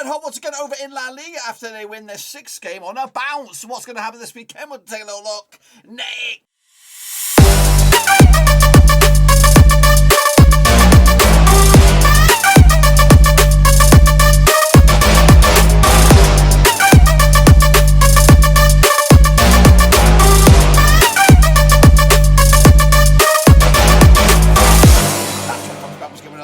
red hot once again over in La Liga after they win their 6th game on a bounce. What's going to happen this weekend? We'll take a little look. Nick.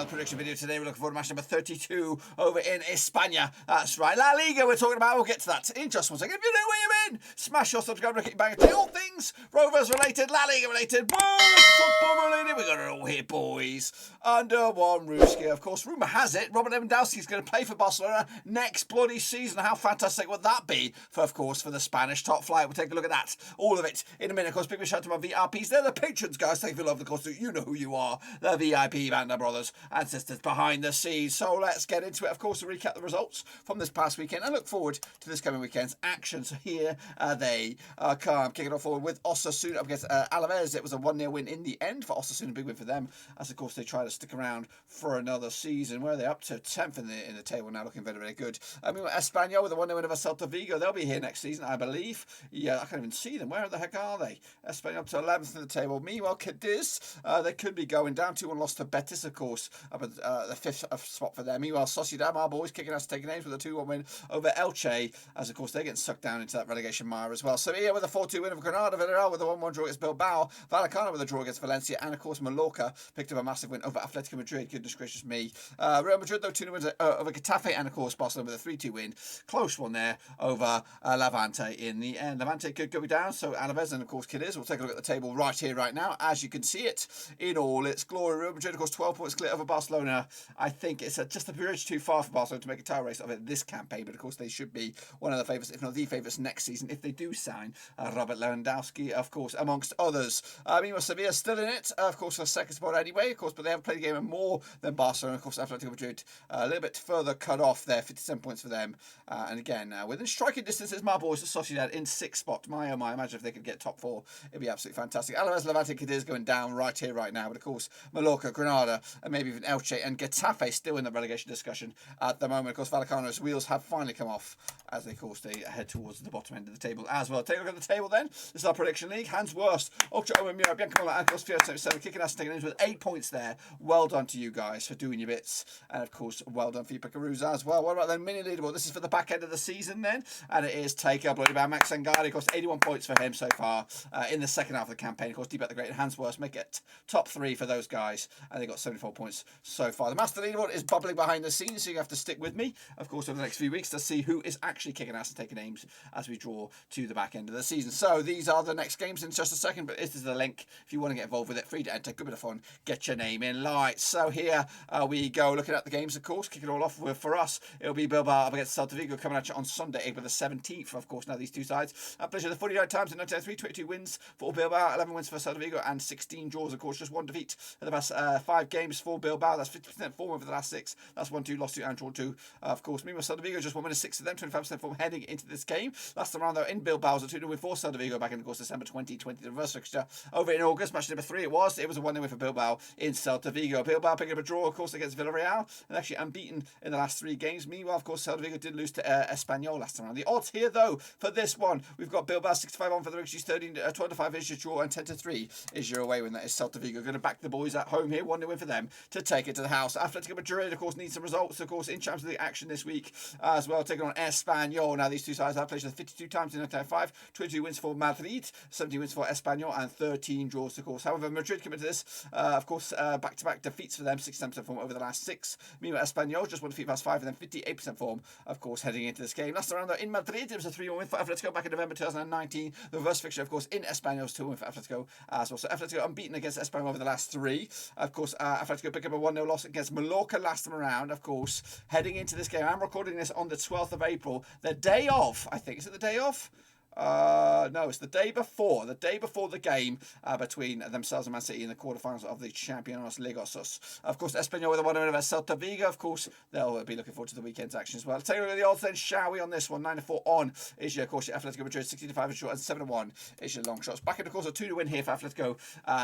Prediction video today. We're looking forward to match number 32 over in España. That's right, La Liga we're talking about. We'll get to that in just one second. If you know where you're in, smash your subscribe, look at bang at all things Rovers related, La Liga related, football related. We got it all here, boys. Under one Ruski. Of course, rumour has it Robert Lewandowski is going to play for Barcelona next bloody season. How fantastic would that be for, of course, for the Spanish top flight? We'll take a look at that, all of it in a minute. Of course, big shout out to my VIPs. They're the patrons, guys. Thank you for love, of course. You know who you are. The VIP Banda brothers and sisters behind the scenes. So let's get into it. Of course, to recap the results from this past weekend and look forward to this coming weekend's action. So here they come. Kicking off forward with Osasuna up against Alavés. It was a 1-0 win in the end for Osasuna. Big win for them, as of course they try to stick around for another season. Where are they up to? 10th in the table now, looking very, very good. Meanwhile, Espanyol with a 1-0 win over Celta Vigo. They'll be here next season, I believe. Yeah, I can't even see them. Where the heck are they? Espanyol up to 11th in the table. Meanwhile, Cádiz, they could be going down. 2-1 loss to Betis, of course, up at the 5th spot for them. Meanwhile, Sociedad, our boys, kicking us, taking names with a 2-1 win over Elche, as of course they're getting sucked down into that relegation mire as well. Sevilla with a 4-2 win over Granada, Villarreal with a 1-1 draw against Bilbao, Vallecano with a draw against Valencia, and of course Mallorca picked up a massive win over Atlético Madrid. Goodness gracious me. Real Madrid though 2-0 wins over Getafe, and of course Barcelona with a 3-2 win. Close one there over Levante in the end. Levante could go down, so Alavés and of course Cádiz. We'll take a look at the table right here, right now, as you can see it in all its glory. Real Madrid, of course, 12 points clear over Barcelona. I think it's just a bridge too far for Barcelona to make a title race of it this campaign, but of course they should be one of the favourites, if not the favourites, next season if they do sign Robert Lewandowski, of course, amongst others. Meanwhile, Sevilla still in it, of course, for second spot anyway, of course, but they haven't played a game more than Barcelona. Of course, Atlético Madrid a little bit further cut off there, 57 points for them. And again, within striking distance is my boys, Sociedad, in 6th spot. My oh my, imagine if they could get top 4, it'd be absolutely fantastic. Alavés, Levante, Cádiz going down right here, right now, but of course, Mallorca, Granada, and maybe even Elche and Getafe still in the relegation discussion at the moment. Of course, Vallecano's wheels have finally come off as they, of course, they head towards the bottom end of the table as well. Take a look at the table then. This is our prediction league. Hans Worst, Ultra Owen Mura, Bianca Mola, and of course, Fiat 77 kicking us, taking names with 8 points there. Well done to you guys for doing your bits. And of course, well done for you Pickaroos as well. What about the mini leaderboard? This is for the back end of the season then. And it is take up bloody by Max Sangari. Of course, 81 points for him so far in the second half of the campaign. Of course, Deep at the Great and Hans Worst make it top 3 for those guys. And they got 74 points so far. The master leaderboard is bubbling behind the scenes, so you have to stick with me, of course, over the next few weeks to see who is actually kicking ass and taking names as we draw to the back end of the season. So these are the next games in just a second, but this is the link if you want to get involved with it. Free to enter, good bit of fun, get your name in light. So here we go, looking at the games, of course, kicking it all off with, for us, it'll be Bilbao up against Celta Vigo coming at you on Sunday, April the 17th, of course. Now these two sides, a pleasure. The 49 times in 1993, 22 wins for Bilbao, 11 wins for Celta Vigo, and 16 draws, of course, just one defeat in the past 5 games for Bilbao. That's 50% form over the last 6. That's 1-2, lost 2, and draw 2. Of course, meanwhile, Celta Vigo just 1 win 6 of them, 25% form heading into this game. Last time around, though, in Bilbao, was a 2-0 win for Celta Vigo back in, of course, December 2020. The reverse fixture over in August, match number 3 it was. It was a 1-0 win for Bilbao in Celta Vigo. Bilbao picking up a draw, of course, against Villarreal, and actually unbeaten in the last 3 games. Meanwhile, of course, Celta Vigo did lose to Espanyol last time around. The odds here, though, for this one, we've got Bilbao 6-5 on for the Rixies, 12-5 is your draw, and 10-3 is your away win. That is Celta Vigo. Going to back the boys at home here, 1-0 win for them to take it to the house. Atletico Madrid, of course, needs some results, of course, in Champions League action this week as well, taking on Espanyol. Now, these two sides have played 52 times in 1995, 22 wins for Madrid, 17 wins for Espanyol, and 13 draws, of course. However, Madrid come into this, of course, back-to-back defeats for them, 67% form over the last 6. Meanwhile, Espanyol just 1 defeat past 5, and then 58% form, of course, heading into this game. Last round, though, in Madrid, it was a 3-1 win for Atletico back in November 2019. The reverse fixture, of course, in Espanyol's 2-1 win for Atletico as well. So Atletico unbeaten against Espanyol over the last 3. Of course, Atletico pick up a 1-0 loss against Mallorca last time around, of course, heading into this game. I'm recording this on the 12th of April, the day of, I think. Is it the day of? No, it's the day before the game between themselves and Man City in the quarterfinals of the Champions Liga. Of course, Espanyol with a 1-0 over Celta Vigo. Of course, they'll be looking forward to the weekend's action as well. Take a look at the odds then, shall we, on this one? 9-4 on is your, of course, your Atletico Madrid. 16-5 is short, and 7-1 is your long shots. Back in, of course, a 2-2 win here for Atletico.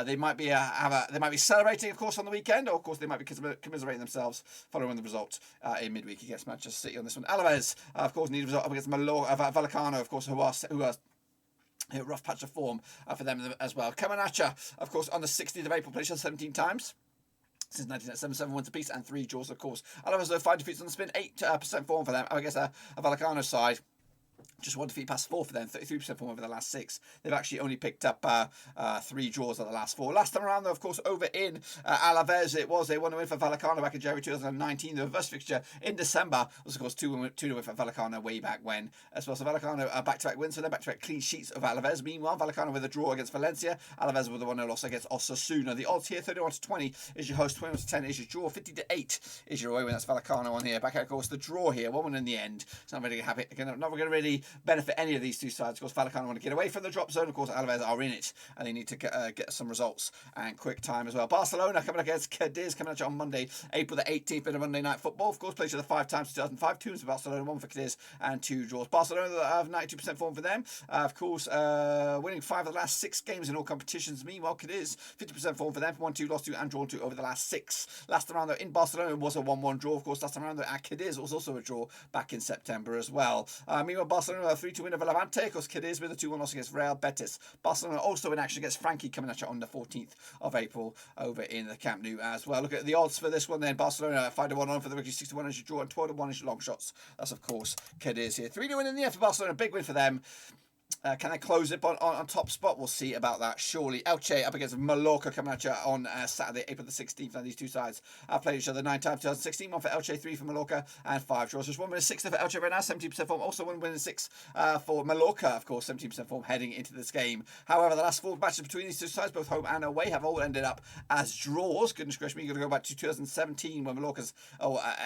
They might be celebrating, of course, on the weekend, or of course they might be commiserating themselves following the result in midweek against Manchester City on this one. Alavés, of course, need a result up against Vallecano, of course, who are a rough patch of form for them as well. Kamanacha, of course, on the 16th of April, played 17 times. Since 1997, 7 wins apiece and 3 draws, of course. Alavés, though, 5 defeats on the spin, 8% form for them. I guess a Vallecano side. Just 1 defeat past 4 for them, 33% form over the last 6. They've actually only picked up 3 draws at the last 4. Last time around, though, of course, over in Alavés, it was a 1-0 win for Vallecano back in January 2019. The reverse fixture in December was, of course, 2-0 win for Vallecano way back when. As well, so Vallecano back-to-back wins for them, back-to-back clean sheets of Alavés. Meanwhile, Vallecano with a draw against Valencia. Alavés with a 1-0 loss against Osasuna. The odds here, 31-20 is your host, 21-10 is your draw, 50-8 is your away win. That's Vallecano on here. Back out, of course, the draw here, 1-1 in the end. It's not really not going to really benefit any of these two sides. Of course, Vallecano want to get away from the drop zone. Of course, Alavés are in it, and they need to get some results and quick time as well. Barcelona coming against Cádiz, coming at you on Monday, April the 18th, bit of Monday Night Football. Of course, played each other 5 times, 2005, 2 wins for Barcelona, 1 for Cádiz, and 2 draws. Barcelona have 92% form for them. Of course, winning 5 of the last 6 games in all competitions. Meanwhile, Cádiz, 50% form for them, 1-2, lost 2, and drawn 2 over the last 6. Last time around, though, in Barcelona, it was a 1-1 draw. Of course, last time around, though, at Cádiz, it was also a draw back in September as well. Meanwhile, Barcelona, a 3-2 win over Levante. Of course, Cádiz with a 2-1 loss against Real Betis. Barcelona also in action against Frankie, coming at you on the 14th of April over in the Camp Nou as well. Look at the odds for this one then. Barcelona 5-1 on for the rookie, 6-1 is your draw, and 12-1 is your long shots. That's, of course, Cádiz here. 3-2 win in the end for Barcelona. Big win for them. Can they close it on top spot? We'll see about that, surely. Elche up against Mallorca coming at you on Saturday, April the 16th. Now, these two sides have played each other 9 times, 2016. 1 for Elche, 3 for Mallorca, and 5 draws. Just 1 win and 6 for Elche right now, 17% form. Also 1 win and 6 for Mallorca, of course, 17% form heading into this game. However, the last 4 matches between these two sides, both home and away, have all ended up as draws. Goodness gracious me, you've got to go back to 2017 when Mallorca's,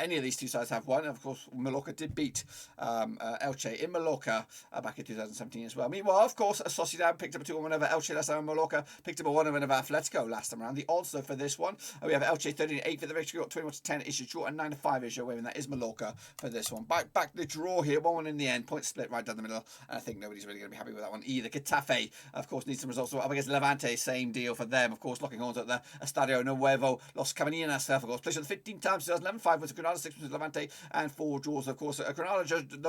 any of these two sides have won. And of course, Mallorca did beat Elche in Mallorca back in 2017 as well. Meanwhile, of course, Sociedad picked up a 2-1 over Elche last time, and Mallorca picked up a 1-1 over Atletico last time around. The odds, though, for this one, we have Elche 13-8 for the victory, 21-10 is your draw, and 9-5 is your win, and that is Mallorca for this one. Back the draw here, 1-1 in the end, point split right down the middle, and I think nobody's really going to be happy with that one either. Getafe, of course, needs some results. Up against Levante, same deal for them, of course, locking horns at the Estadio Nuevo Los Caminos, of course, played on 15 times, 2011, 5 wins for Granada, 6 wins for Levante, and 4 draws, of course. Granada,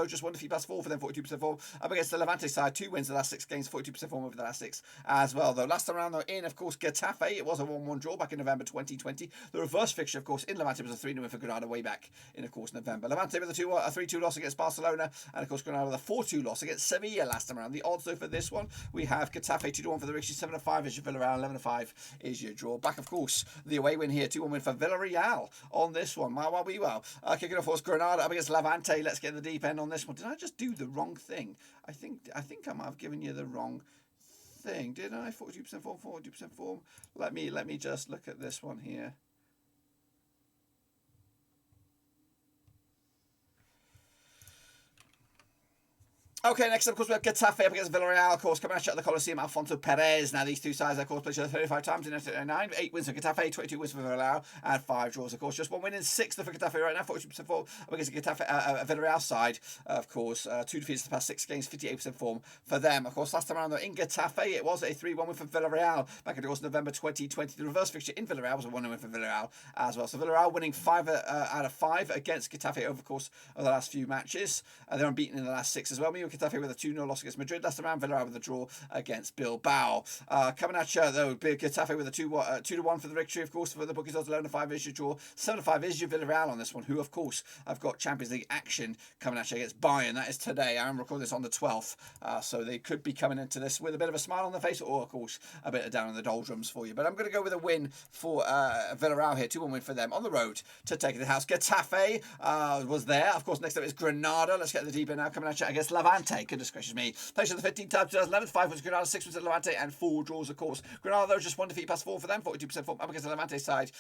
just 1 defeat past 4 for them, 42% form. Up against the Levante side, 2 wins the last 6 games, 42% form over the last 6 as well, though. Last time around, though, in, of course, Getafe, it was a 1-1 draw back in November 2020. The reverse fixture, of course, in Levante was a 3-0 win for Granada way back in, of course, November. Levante with a 3-2 loss against Barcelona, and, of course, Granada with a 4-2 loss against Sevilla last time around. The odds, though, for this one, we have Getafe 2-1 for the Richie, 7-5 is your Villarreal, 11-5 is your draw. Back, of course, the away win here, 2-1 win for Villarreal on this one. Well. Kicking off, of course, Granada up against Levante. Let's get in the deep end on this one. Did I just do the wrong thing? I think I might have given you the wrong thing, did I? 42% form, 42% form. Let me just look at this one here. Okay, next up, of course, we have Getafe up against Villarreal, of course, coming at you at the Coliseum, Alfonso Perez. Now, these two sides, of course, played each other 35 times in 1999. 8 wins for Getafe, 22 wins for Villarreal, and 5 draws, of course. Just 1 win in 6 for Getafe right now, 42% form up against the Getafe, Villarreal side, of course. 2 defeats in the past 6 games, 58% form for them. Of course, last time around, though, in Getafe, it was a 3-1 win for Villarreal back in, of course, November 2020. The reverse fixture in Villarreal was a 1-0 win for Villarreal as well. So Villarreal winning 5 out of 5 against Getafe over the course of the last few matches. They're unbeaten in the last 6 as well. Meanwhile, Getafe with a 2-0 loss against Madrid last time around. Villarreal with a draw against Bilbao. Coming at you, though, Getafe with a 2-1 for the victory, of course, for the bookies. 11-5 is your draw. 7-5 is your Villarreal on this one, who, of course, have got Champions League action coming at you against Bayern. That is today. I am recording this on the 12th, so they could be coming into this with a bit of a smile on their face, or, of course, a bit of down in the doldrums for you. But I'm going to go with a win for Villarreal here. 2-1 win for them on the road to take the house. Getafe was there. Of course, next up is Granada. Let's get the deep end now. Coming at you against Levante. Levante. Goodness gracious me. Played the 15 times 2011, 5 wins Granada, 6 wins at Levante, and 4 draws, of course. Granada, though, just 1 defeat past 4 for them, 42% form up against the Levante side.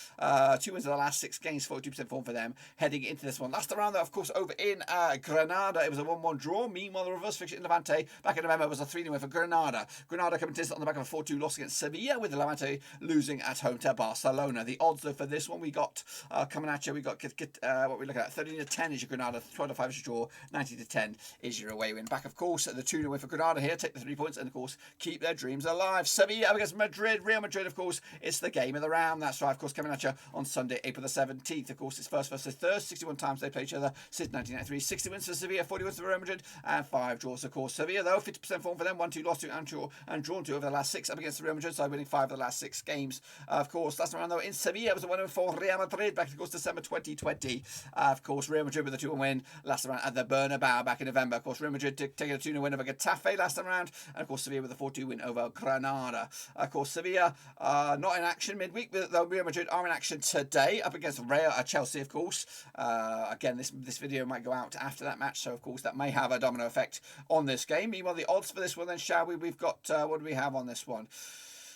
2 wins in the last 6 games, 42% form for them heading into this one. Last round, though, of course, over in Granada, it was a 1-1 draw. Meanwhile, the reverse fixture in Levante back in November was a 3-0 win for Granada. Granada coming to this on the back of a 4-2 loss against Sevilla, with the Levante losing at home to Barcelona. The odds, though, for this one, we got coming at you, we got what we look at 13-10 is your Granada, 12-5 is your draw, 19-10 is your away win. Back, of course, the 2-0 win for Granada here, take the 3 points, and of course keep their dreams alive. Sevilla against Madrid. Real Madrid, of course, it's the game of the round. That's right, of course, coming at you on Sunday, April the 17th. Of course, it's first versus third. 61 times they play each other since 1993. 60 wins for Sevilla, 40 wins for Real Madrid, and 5 draws, of course. Sevilla, though, 50% form for them, 1-2 lost to and drawn to over the last 6 up against the Real Madrid side, winning 5 of the last 6 games. Of course, last round, though, in Sevilla, it was a 1-0 for Real Madrid back, of course, December 2020. Of course, Real Madrid with a 2-1 win last round at the Bernabeu back in November. Of course, Real Madrid taking a 2-0 win over Getafe last round, and of course, Sevilla with a 4-2 win over Granada. Of course, Sevilla not in action midweek, but Real Madrid are in action today up against Chelsea, of course. Again, this video might go out after that match, so of course that may have a domino effect on this game. Meanwhile, the odds for this one, then, shall we? We've got what do we have on this one?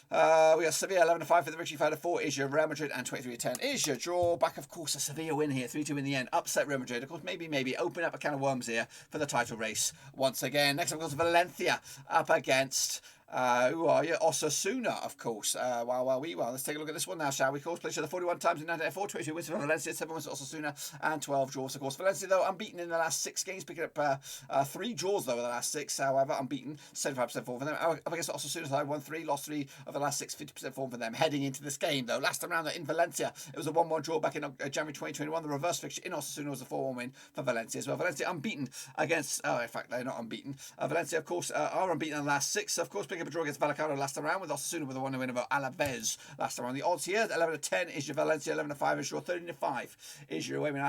We got Sevilla 11-5 for the victory, 5-4 is your Real Madrid, and 23-10 is your draw. Back, of course, a Sevilla win here, 3-2 in the end, upset Real Madrid. Of course, maybe open up a can of worms here for the title race once again. Next, of course, Valencia up against who are you? Osasuna, of course. Let's take a look at this one now, shall we? Of course, played each other 41 times in 1994, 22 wins for Valencia, 7 wins for Osasuna, and 12 draws, of course. Valencia, though, unbeaten in the last 6 games, picking up 3 draws, though, in the last 6. However, unbeaten, 75% form for them. Up against Osasuna, side, won 3, lost 3 of the last 6, 50% form for them. Heading into this game, though, last time round in Valencia, it was a 1-1 draw back in January 2021. The reverse fixture in Osasuna was a 4-1 win for Valencia as well. Valencia unbeaten against, in fact, they're not unbeaten. Valencia, of course, are unbeaten in the last 6. Of course, picking up a draw against Vallecano last round, with Osasuna with a 1-0 win over Alavés last round. The odds here, 11-10 is your Valencia, 11-5 is your 13-5 is your away win.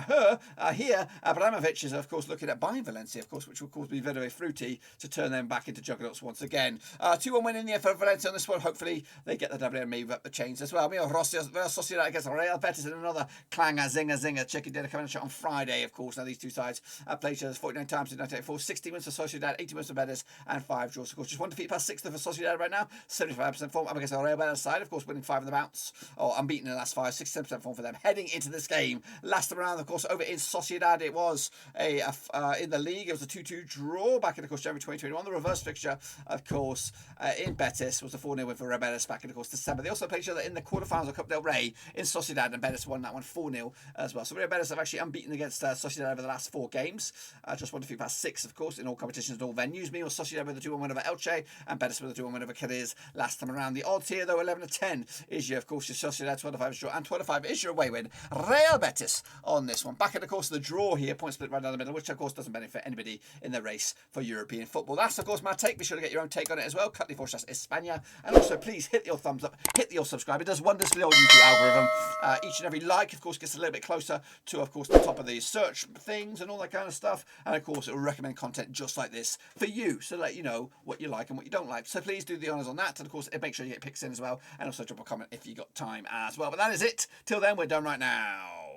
Here, Abramovich is, of course, looking at buying Valencia, of course, which will, of course, be very, very fruity to turn them back into juggernauts once again. 2-1 win in the end for Valencia on this one. Hopefully, they get the W and move up the chains as well. Sociedad against Real Betis in another clanger, zinger, chicken dinner coming on Friday, of course. Now, these two sides played each other 49 times in 1984, 60 wins for Sociedad, 80 wins for Betis, and 5 draws, of course. Just 1 defeat past 6 for Sociedad right now. 75% form up against the Real Betis side, of course, winning 5 in the bounce, or unbeaten in the last 5, 67% form for them. Heading into this game, last round, of course, over in Sociedad, it was in the league, it was a 2-2 draw back in, of course, January 2021. The reverse fixture, of course, in Betis was a 4-0 win for Real Betis back in, of course, December. They also played each other in the quarterfinals of Copa del Rey in Sociedad, and Betis won that one 4-0 as well. So Real Betis have actually unbeaten against Sociedad over the last 4 games. Just 1 defeat past 6, of course, in all competitions and all venues. Meanwhile, Sociedad with a 2-1 win over Elche, and Betis with a 2-1 win over Cádiz last time around. The odds here, though, 11-10 is your, of course, your Sociedad, 12-5 is your, and 12-5 is your away win. Real Betis on this one. Back at, of course, the draw here, point split right down the middle, which, of course, doesn't benefit anybody in the race for European football. That's, of course, my take. Be sure to get your own take on it as well. Cut /España. And also, please hit your thumbs up, hit your subscribe. It does wonders for the old YouTube algorithm. Each and every like, of course, gets a little bit closer to, of course, the top of the search things and all that kind of stuff. And, of course, it will recommend content just like this for you, so let you know what you like and what you don't like. So please do the honours on that. And, of course, make sure you get picks in as well. And also drop a comment if you got time as well. But that is it. Till then, we're done right now.